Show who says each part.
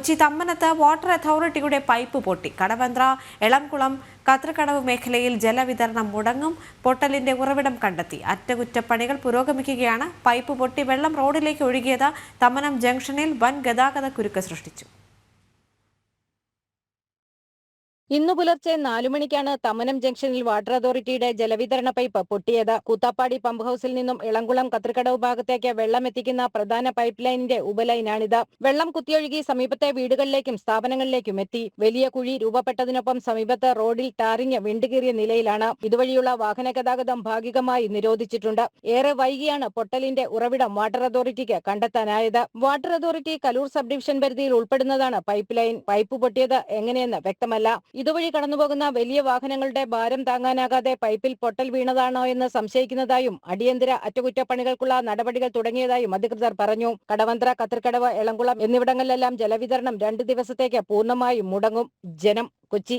Speaker 1: Kochi തമ്മനത്ത് water അതോറിറ്റിയുടെ pipe പൊട്ടി. കടവന്ത്ര, എളംകുളം, കത്രിക്കടവ് മേഖലയിൽ ജലവിതരണം മുടങ്ങും. പൊട്ടലിന്റെ ഉറവിടം കണ്ടെത്തി. അറ്റകുറ്റപ്പണികൾ പുരോഗമിക്കുകയാണ്. പൈപ്പ് പൊട്ടി വെള്ളം റോഡിലേക്ക് ഒഴുകിയത് തമ്മനം ജംഗ്ഷനിൽ വൻ ഗതാഗത കുരുക്ക് സൃഷ്ടിച്ചു.
Speaker 2: ഇന്നു പുലർച്ചെ 4 മണിക്കാണ് തമ്മനം ജംഗ്ഷനിൽ വാട്ടർ അതോറിറ്റിയുടെ ജലവിതരണ പൈപ്പ് പൊട്ടിയത്. കൂത്താപ്പാടി പമ്പ് ഹൌസിൽ നിന്നും ഇളംകുളം കത്രിക്കടവ് ഭാഗത്തേക്ക് വെള്ളം എത്തിക്കുന്ന പ്രധാന പൈപ്പ് ലൈനിന്റെ ഉപലൈനാണിത്. വെള്ളം കുത്തിയൊഴുകി സമീപത്തെ വീടുകളിലേക്കും സ്ഥാപനങ്ങളിലേക്കും എത്തി. വലിയ കുഴി രൂപപ്പെട്ടതിനൊപ്പം സമീപത്ത് റോഡിൽ ടാറിങ് വിണ്ടുകീറിയ നിലയിലാണ്. ഇതുവഴിയുള്ള വാഹന ഗതാഗതം ഭാഗികമായി നിരോധിച്ചിട്ടുണ്ട്. ഏറെ വൈകിയാണ് പൊട്ടലിന്റെ ഉറവിടം വാട്ടർ അതോറിറ്റിക്ക് കണ്ടെത്താനായത്. Water authority Kaloor sub division പരിധിയിൽ ഉൾപ്പെടുന്നതാണ് പൈപ്പ് ലൈൻ. പൈപ്പ് പൊട്ടിയത് എങ്ങനെയെന്ന് വ്യക്തമല്ല. ഇതുവഴി കടന്നുപോകുന്ന വലിയ വാഹനങ്ങളുടെ ഭാരം താങ്ങാനാകാതെ പൈപ്പിൽ പൊട്ടൽ വീണതാണോ എന്ന് സംശയിക്കുന്നതായും അടിയന്തര അറ്റകുറ്റപ്പണികൾക്കുള്ള നടപടികൾ തുടങ്ങിയതായും അധികൃതർ പറഞ്ഞു. കടവന്ത്ര, കത്രിക്കടവ്, എളംകുളം എന്നിവിടങ്ങളിലെല്ലാം ജലവിതരണം 2 ദിവസത്തേക്ക് പൂർണ്ണമായും മുടങ്ങും. ജനം, കൊച്ചി.